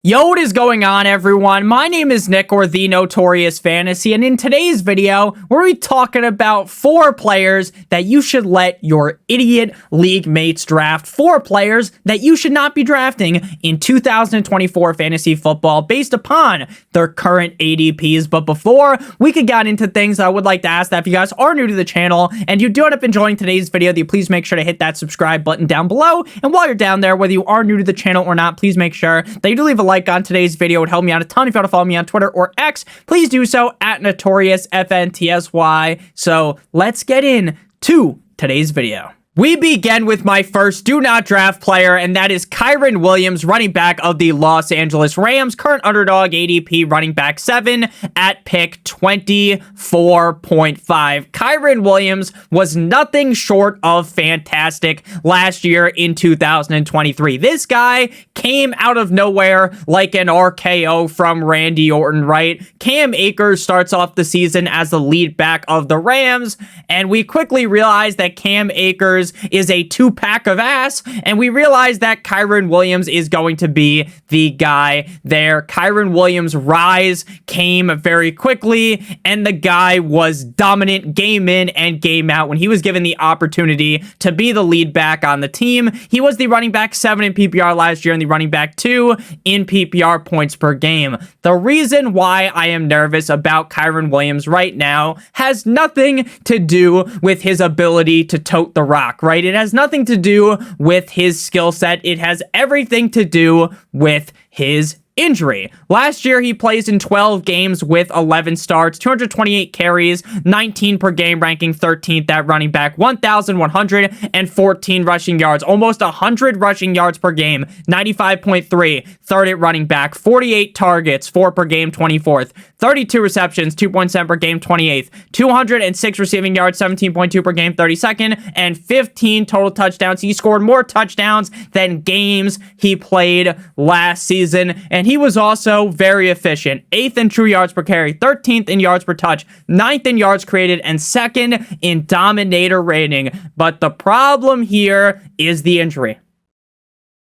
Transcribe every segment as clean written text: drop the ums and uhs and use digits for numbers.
Yo, what is going on, everyone? My name is Nick, or the Notorious Fantasy, and in today's video, we're going to be talking about 4 players that you should let your idiot league mates draft. 4 players that you should not be drafting in 2024 fantasy football based upon their current ADPs. But before we could get into things, I would like to ask that if you guys are new to the channel and you do end up enjoying today's video, that you please make sure to hit that subscribe button down below. And while you're down there, whether you are new to the channel or not, please make sure that you do leave a like on today's video. It would help me out a ton. If you want to follow me on Twitter or X, please do so at NotoriousFantasy. So let's get into today's video. We begin with my first do not draft player, and that is Kyren Williams, running back of the Los Angeles Rams, current underdog ADP running back 7 at pick 24.5. Kyren Williams was nothing short of fantastic last year in 2023. This guy came out of nowhere like an RKO from Randy Orton, right? Cam Akers starts off the season as the lead back of the Rams, and we quickly realized that Cam Akers is a 2-pack of ass, and we realize that Kyren Williams is going to be the guy there. Kyren Williams' rise came very quickly, and the guy was dominant game in and game out when he was given the opportunity to be the lead back on the team. He was the running back 7 in PPR last year and the running back 2 in PPR points per game. The reason why I am nervous about Kyren Williams right now has nothing to do with his ability to tote the rock, right? It has nothing to do with his skill set. It has everything to do with his injury. Last year, he plays in 12 games with 11 starts, 228 carries, 19 per game, ranking 13th at running back, 1,114 rushing yards, almost 100 rushing yards per game, 95.3, third at running back, 48 targets, 4 per game, 24th, 32 receptions, 2.7 per game, 28th, 206 receiving yards, 17.2 per game, 32nd, and 15 total touchdowns. He scored more touchdowns than games he played last season, and he was also very efficient. 8th in true yards per carry, 13th in yards per touch, 9th in yards created, and 2nd in dominator rating. But the problem here is the injury.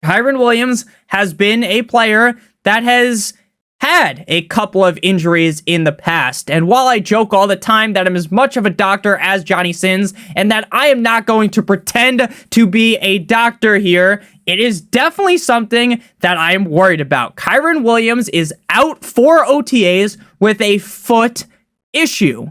Kyren Williams has been a player that has had a couple of injuries in the past, and while I joke all the time that I'm as much of a doctor as Johnny Sins, and that I am not going to pretend to be a doctor here, it is definitely something that I am worried about. Kyren Williams is out for OTAs with a foot issue.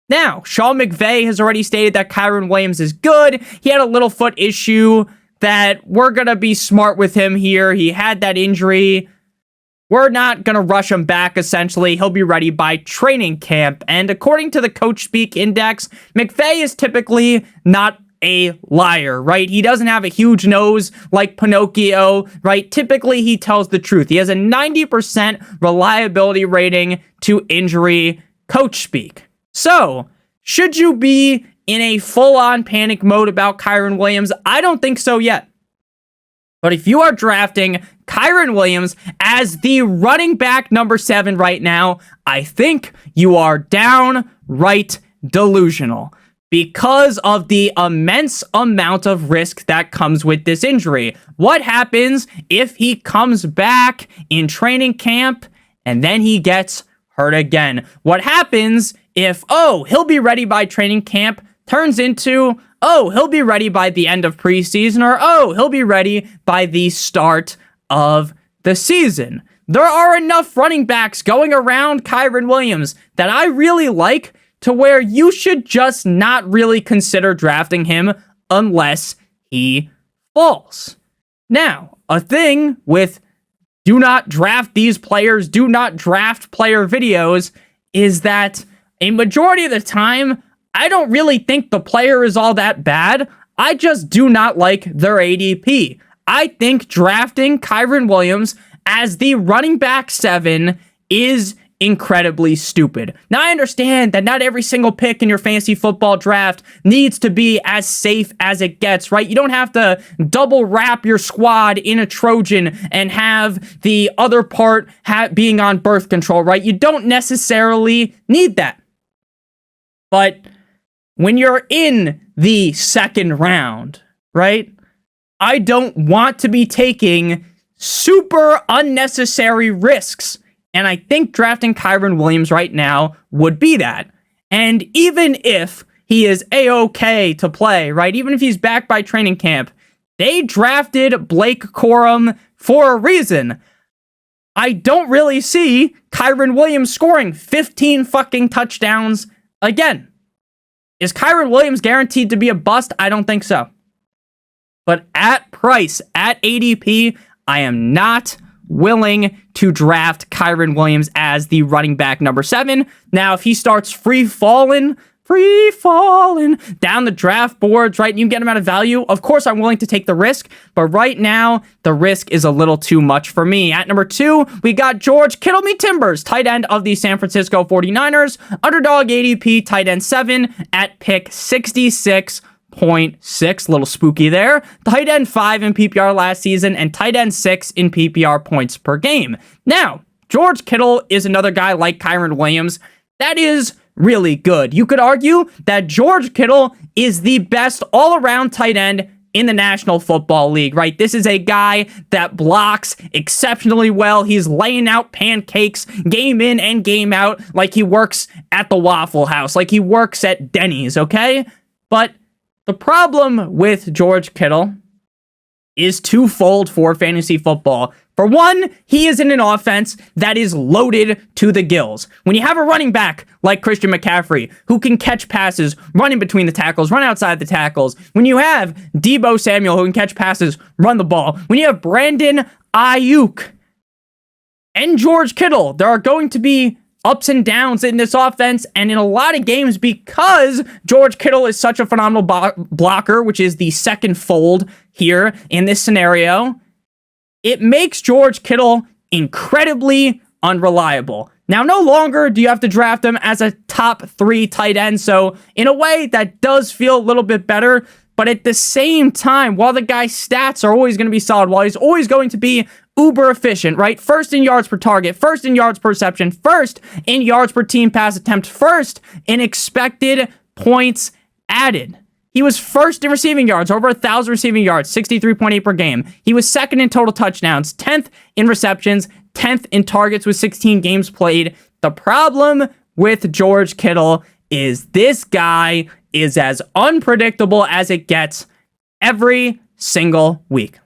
Now, Sean McVay has already stated that Kyren Williams is good. He had a little foot issue that we're going to be smart with him here. He had that injury. We're not going to rush him back, essentially. He'll be ready by training camp. And according to the Coach Speak Index, McVay is typically not a liar, right? He doesn't have a huge nose like Pinocchio, right? Typically, he tells the truth. He has a 90% reliability rating to injury, Coach Speak. So, should you be in a full-on panic mode about Kyren Williams? I don't think so yet. But if you are drafting Kyren Williams as the running back number 7 right now, I think you are downright delusional because of the immense amount of risk that comes with this injury. What happens if he comes back in training camp and then he gets hurt again? What happens if, he'll be ready by training camp, turns into, he'll be ready by the end of preseason, or, he'll be ready by the start of the season? There are enough running backs going around Kyren Williams that I really like to where you should just not really consider drafting him unless he falls. Now, a thing with do not draft these players, do not draft player videos, is that a majority of the time, I don't really think the player is all that bad. I just do not like their ADP. I think drafting Kyren Williams as the running back 7 is incredibly stupid. Now, I understand that not every single pick in your fantasy football draft needs to be as safe as it gets, right? You don't have to double wrap your squad in a Trojan and have the other part being on birth control, right? You don't necessarily need that. But when you're in the second round, right, I don't want to be taking super unnecessary risks. And I think drafting Kyren Williams right now would be that. And even if he is A-okay to play, right? Even if he's back by training camp, they drafted Blake Corum for a reason. I don't really see Kyren Williams scoring 15 fucking touchdowns again. Is Kyren Williams guaranteed to be a bust? I don't think so. But at price, at ADP, I am not willing to draft Kyren Williams as the running back number 7. Now, if he starts free falling down the draft boards, right, and you get him out of value, of course I'm willing to take the risk, but right now, the risk is a little too much for me. At number 2, we got George Kittle me Timbers, tight end of the San Francisco 49ers, underdog ADP, tight end 7 at pick 66.6, a little spooky there. Tight end 5 in PPR last season, and tight end 6 in PPR points per game. Now, George Kittle is another guy like Kyren Williams that is really good. You could argue that George Kittle is the best all-around tight end in the National Football League, right? This is a guy that blocks exceptionally well. He's laying out pancakes game in and game out like he works at the Waffle House, like he works at Denny's, okay? But the problem with George Kittle is twofold for fantasy football. For one, he is in an offense that is loaded to the gills. When you have a running back like Christian McCaffrey, who can catch passes, run in between the tackles, run outside the tackles, when you have Deebo Samuel, who can catch passes, run the ball, when you have Brandon Ayuk and George Kittle, there are going to be ups and downs in this offense, and in a lot of games, because George Kittle is such a phenomenal blocker, which is the second fold here in this scenario, it makes George Kittle incredibly unreliable. Now, no longer do you have to draft him as a top 3 tight end, so in a way, that does feel a little bit better, but at the same time, while the guy's stats are always going to be solid, while he's always going to be uber efficient, right? First in yards per target, first in yards per reception, first in yards per team pass attempt, first in expected points added. He was first in receiving yards, over 1,000 receiving yards, 63.8 per game. He was second in total touchdowns, 10th in receptions, 10th in targets with 16 games played. The problem with George Kittle is this guy is as unpredictable as it gets every single week.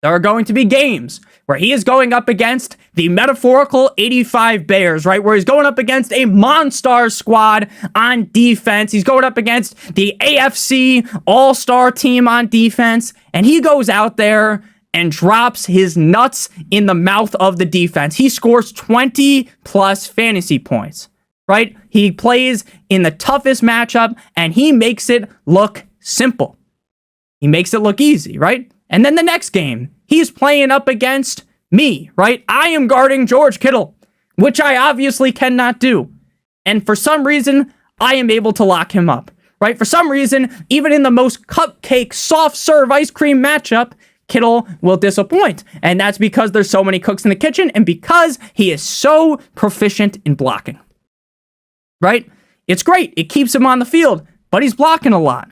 There are going to be games where he is going up against the metaphorical 85 Bears, right? Where he's going up against a monster squad on defense. He's going up against the AFC All-Star team on defense. And he goes out there and drops his nuts in the mouth of the defense. He scores 20 plus fantasy points, right? He plays in the toughest matchup and he makes it look simple. He makes it look easy, right? And then the next game, he's playing up against me, right? I am guarding George Kittle, which I obviously cannot do. And for some reason, I am able to lock him up, right? For some reason, even in the most cupcake, soft serve ice cream matchup, Kittle will disappoint. And that's because there's so many cooks in the kitchen and because he is so proficient in blocking, right? It's great. It keeps him on the field, but he's blocking a lot.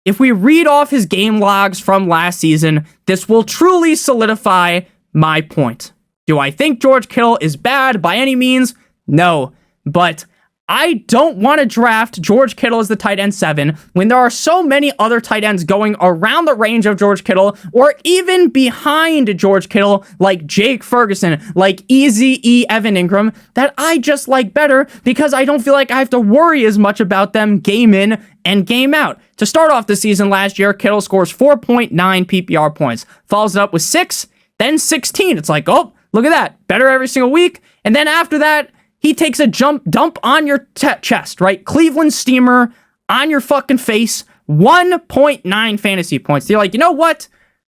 If we read off his game logs from last season, this will truly solidify my point. Do I think George Kittle is bad by any means? No, but I don't want to draft George Kittle as the tight end 7 when there are so many other tight ends going around the range of George Kittle or even behind George Kittle like Jake Ferguson, like Easy Evan Ingram that I just like better because I don't feel like I have to worry as much about them game in and game out. To start off the season last year, Kittle scores 4.9 PPR points, follows it up with 6, then 16. It's like, oh, look at that. Better every single week. And then after that, he takes a dump on your chest, right? Cleveland steamer on your fucking face. 1.9 fantasy points. You're like, you know what?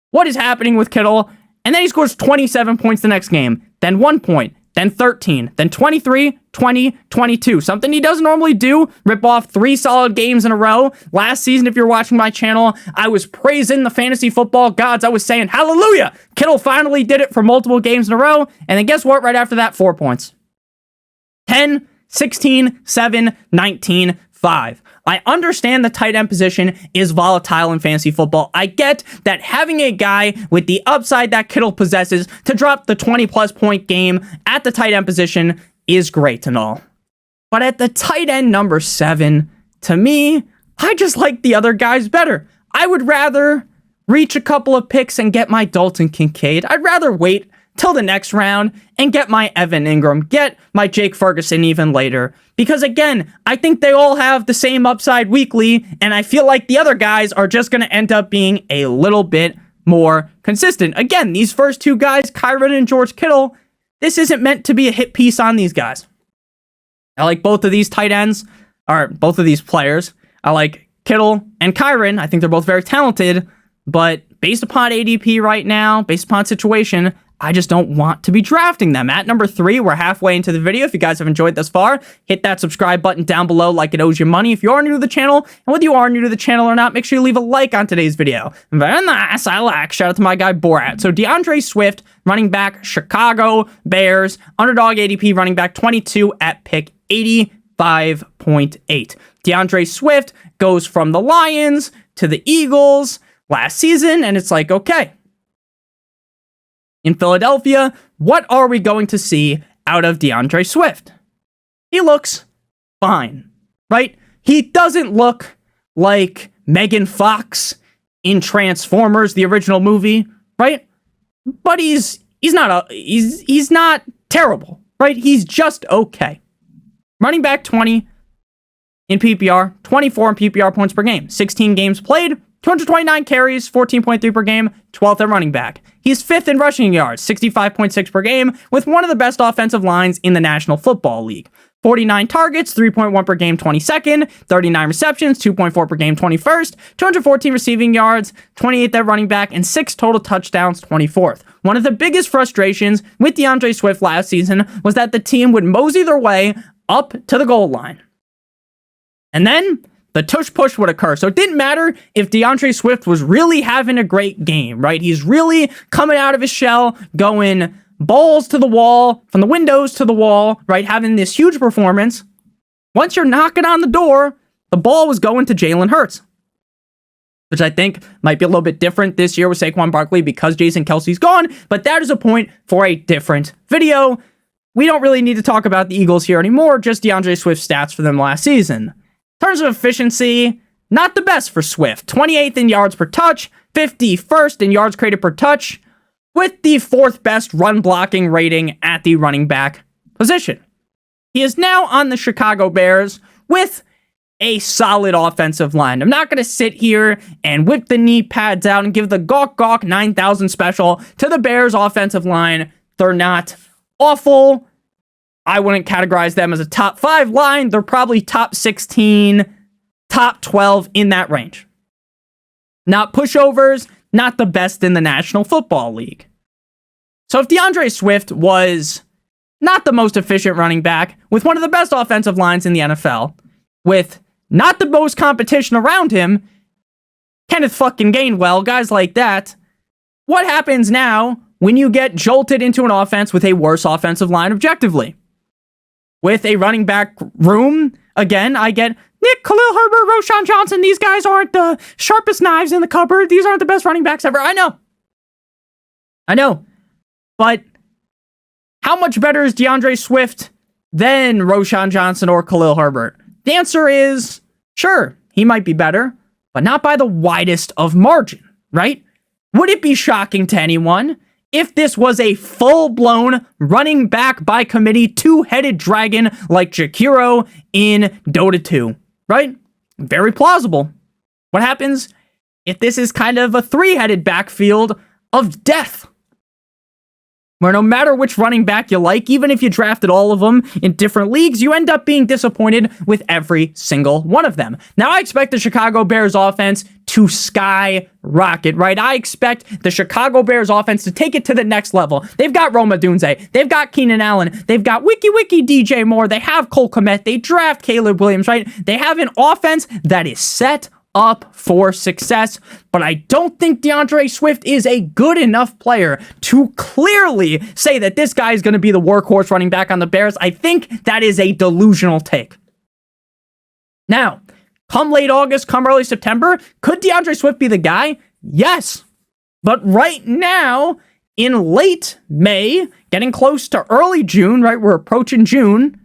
What is happening with Kittle? And then he scores 27 points the next game. Then 1 point. Then 13. Then 23, 20, 22. Something he doesn't normally do. Rip off 3 solid games in a row. Last season, if you're watching my channel, I was praising the fantasy football gods. I was saying, hallelujah! Kittle finally did it for multiple games in a row. And then guess what? Right after that, 4 points. 10, 16, 7, 19, 5. I understand the tight end position is volatile in fantasy football. I get that having a guy with the upside that Kittle possesses to drop the 20-plus point game at the tight end position is great and all. But at the tight end number 7, to me, I just like the other guys better. I would rather reach a couple of picks and get my Dalton Kincaid. I'd rather wait till the next round and get my Evan Ingram, get my Jake Ferguson even later. Because again, I think they all have the same upside weekly, and I feel like the other guys are just going to end up being a little bit more consistent. Again, these first 2 guys, Kyren and George Kittle, this isn't meant to be a hit piece on these guys. I like both of these tight ends, or both of these players. I like Kittle and Kyren. I think they're both very talented, but based upon ADP right now, based upon situation, I just don't want to be drafting them. At number 3, we're halfway into the video. If you guys have enjoyed this far, hit that subscribe button down below like it owes you money. If you are new to the channel, and whether you are new to the channel or not, make sure you leave a like on today's video. Very nice, I like. Shout out to my guy Borat. So DeAndre Swift, running back, Chicago Bears, underdog ADP running back 22 at pick 85.8. DeAndre Swift goes from the Lions to the Eagles last season, and it's like, okay, in Philadelphia, what are we going to see out of DeAndre Swift? He looks fine, right? He doesn't look like Megan Fox in Transformers, the original movie, right? But he's not terrible, right? He's just okay. Running back 20 in PPR, 24 in PPR points per game, 16 games played, 229 carries, 14.3 per game, 12th at running back. He's 5th in rushing yards, 65.6 per game, with one of the best offensive lines in the National Football League. 49 targets, 3.1 per game, 22nd, 39 receptions, 2.4 per game, 21st, 214 receiving yards, 28th at running back, and 6 total touchdowns, 24th. One of the biggest frustrations with DeAndre Swift last season was that the team would mosey their way up to the goal line. And then the tush push would occur. So it didn't matter if DeAndre Swift was really having a great game, right? He's really coming out of his shell, going balls to the wall, from the windows to the wall, right? Having this huge performance. Once you're knocking on the door, the ball was going to Jalen Hurts, which I think might be a little bit different this year with Saquon Barkley because Jason Kelce's gone, but that is a point for a different video. We don't really need to talk about the Eagles here anymore, just DeAndre Swift's stats for them last season. In terms of efficiency, not the best for Swift. 28th in yards per touch, 51st in yards created per touch, with the 4th best run blocking rating at the running back position. He is now on the Chicago Bears with a solid offensive line. I'm not going to sit here and whip the knee pads out and give the gawk 9,000 special to the Bears offensive line. They're not awful. I wouldn't categorize them as a top 5 line. They're probably top 16, top 12 in that range. Not pushovers, not the best in the National Football League. So if DeAndre Swift was not the most efficient running back, with one of the best offensive lines in the NFL, with not the most competition around him, Kenneth fucking Gainwell, guys like that, what happens now when you get jolted into an offense with a worse offensive line objectively? With a running back room, again, I get Nick, Khalil Herbert, Roschon Johnson. These guys aren't the sharpest knives in the cupboard. These aren't the best running backs ever. I know. But how much better is DeAndre Swift than Roschon Johnson or Khalil Herbert? The answer is, sure, he might be better, but not by the widest of margin, right? Would it be shocking to anyone if this was a full-blown running back by committee, 2-headed dragon like Jakiro in Dota 2, right? Very plausible. What happens if this is kind of a 3-headed backfield of death, where no matter which running back you like, even if you drafted all of them in different leagues, you end up being disappointed with every single one of them? Now, I expect the Chicago Bears offense to skyrocket, right? I expect the Chicago Bears offense to take it to the next level. They've got Rome Odunze. They've got Keenan Allen. They've got Wiki DJ Moore. They have Cole Kmet. They draft Caleb Williams, right? They have an offense that is set up for success, but I don't think DeAndre Swift is a good enough player to clearly say that this guy is going to be the workhorse running back on the Bears. I think that is a delusional take. Now, Come late August, come early September, could DeAndre Swift be the guy? Yes. But right now, in late May, getting close to early June, right? We're approaching June.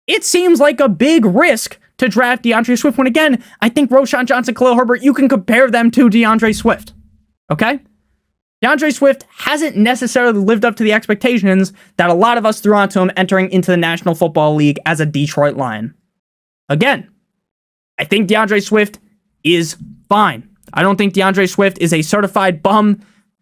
It seems like a big risk to draft DeAndre Swift when, again, I think Roschon Johnson, Khalil Herbert, you can compare them to DeAndre Swift. Okay? DeAndre Swift hasn't necessarily lived up to the expectations that a lot of us threw onto him entering into the National Football League as a Detroit Lion. Again, I think DeAndre Swift is fine. I don't think DeAndre Swift is a certified bum,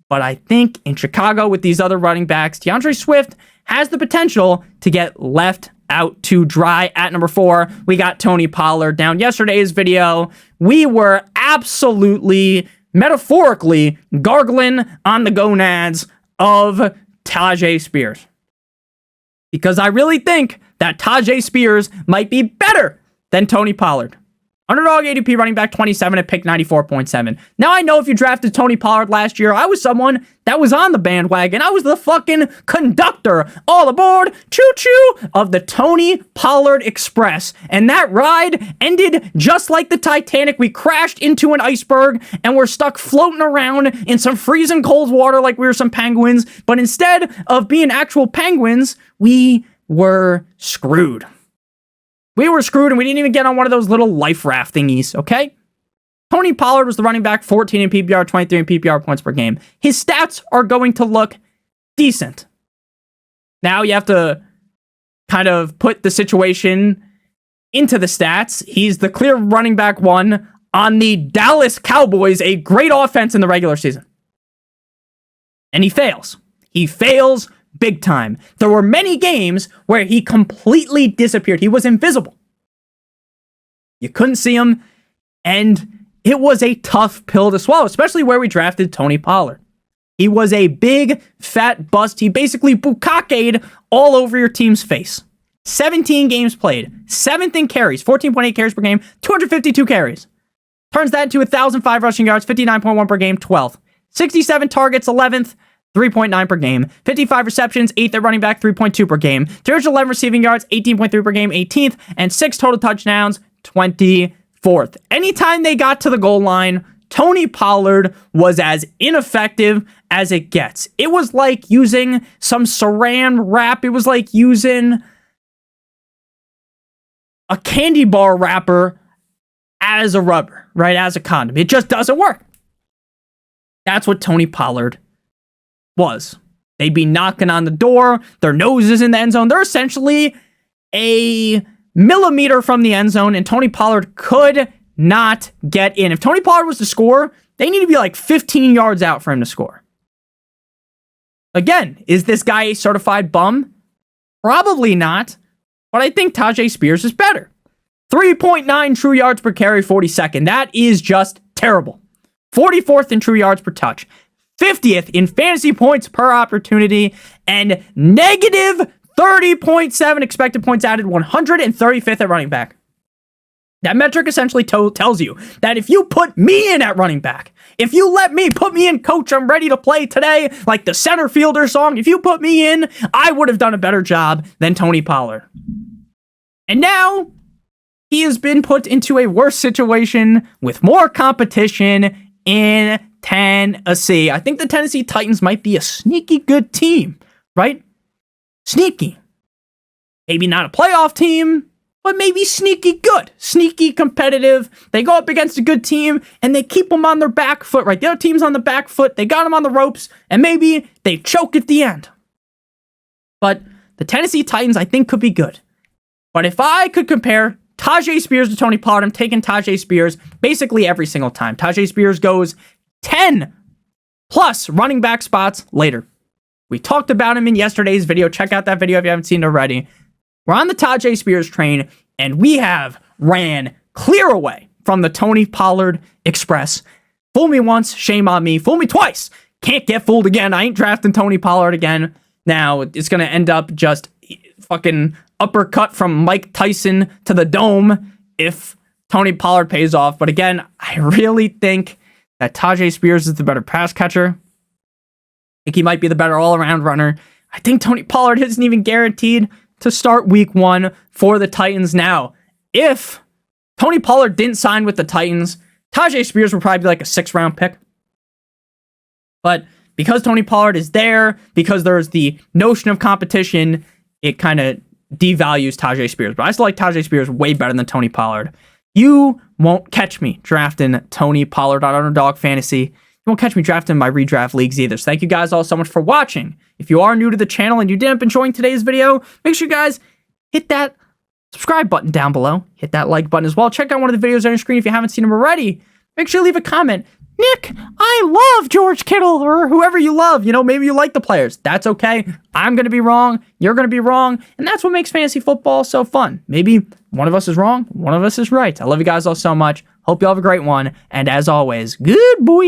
but I think in Chicago with these other running backs, DeAndre Swift has the potential to get left out to dry. At number 4, we got Tony Pollard. Now, in yesterday's video, we were absolutely, metaphorically, gargling on the gonads of Tyjae Spears. Because I really think that Tyjae Spears might be better than Tony Pollard. Underdog ADP running back 27 at pick 94.7. Now, I know if you drafted Tony Pollard last year, I was someone that was on the bandwagon. I was the fucking conductor, all aboard, choo-choo, of the Tony Pollard Express. And that ride ended just like the Titanic. We crashed into an iceberg and we're stuck floating around in some freezing cold water like we were some penguins. But instead of being actual penguins, we were screwed. We were screwed and we didn't even get on one of those little life raft thingies, okay? Tony Pollard was the running back, 14 in PPR, 23 in PPR points per game. His stats are going to look decent. Now you have to kind of put the situation into the stats. He's the clear running back 1 on the Dallas Cowboys, a great offense in the regular season. And he fails. He fails big time. There were many games where he completely disappeared. He was invisible. You couldn't see him, and it was a tough pill to swallow, especially where we drafted Tony Pollard. He was a big, fat bust. He basically bukkake'd all over your team's face. 17 games played, 7th in carries, 14.8 carries per game, 252 carries. Turns that into 1,005 rushing yards, 59.1 per game, 12th. 67 targets, 11th. 3.9 per game, 55 receptions, 8th at running back, 3.2 per game, 311 receiving yards, 18.3 per game, 18th, and 6 total touchdowns, 24th. Anytime they got to the goal line, Tony Pollard was as ineffective as it gets. It was like using some saran wrap. It was like using a candy bar wrapper as a rubber, right? As a condom. It just doesn't work. That's what Tony Pollard was. They'd be knocking on the door, their nose is in the end zone. They're essentially a millimeter from the end zone, and Tony Pollard could not get in. If Tony Pollard was to score, they need to be like 15 yards out for him to score. Again, is this guy a certified bum? Probably not, but I think Tyjae Spears is better. 3.9 true yards per carry, 42nd. That is just terrible. 44th in true yards per touch. 50th in fantasy points per opportunity, and negative 30.7 expected points added, 135th at running back. That metric essentially tells you that if you put me in at running back, if you let me put me in, coach, I'm ready to play today, like the center fielder song, if you put me in, I would have done a better job than Tony Pollard. And now he has been put into a worse situation with more competition in Tennessee. I think the Tennessee Titans might be a sneaky good team, right? Sneaky. Maybe not a playoff team, but maybe sneaky good, sneaky competitive. They go up against a good team and they keep them on their back foot, right? The other team's on the back foot. They got them on the ropes and maybe they choke at the end. But the Tennessee Titans, I think, could be good. But if I could compare Tyjae Spears to Tony Pollard, I'm taking Tyjae Spears basically every single time. Tyjae Spears goes 10 plus running back spots later. We talked about him in yesterday's video. Check out that video if you haven't seen it already. We're on the Tyjae Spears train, and we have ran clear away from the Tony Pollard Express. Fool me once, shame on me. Fool me twice. Can't get fooled again. I ain't drafting Tony Pollard again. Now, it's going to end up just fucking uppercut from Mike Tyson to the dome if Tony Pollard pays off. But again, I really think that Tyjae Spears is the better pass catcher. I think he might be the better all-around runner. I think Tony Pollard isn't even guaranteed to start week 1 for the Titans. Now, if Tony Pollard didn't sign with the Titans. Tajay Spears will probably be like a 6th-round pick. But because Tony Pollard is there, because there's the notion of competition, it kind of devalues Tajay Spears. But I still like Tajay Spears way better than Tony Pollard. You won't catch me drafting Tony Pollard on Underdog Fantasy. You won't catch me drafting my redraft leagues either. So thank you guys all so much for watching. If you are new to the channel and you didn't enjoy today's video, make sure you guys hit that subscribe button down below. Hit that like button as well. Check out one of the videos on your screen if you haven't seen them already. Make sure you leave a comment. Nick, I love George Kittle, or whoever you love. Maybe you like the players. That's okay. I'm going to be wrong. You're going to be wrong. And that's what makes fantasy football so fun. Maybe one of us is wrong. One of us is right. I love you guys all so much. Hope you all have a great one. And as always, good boy.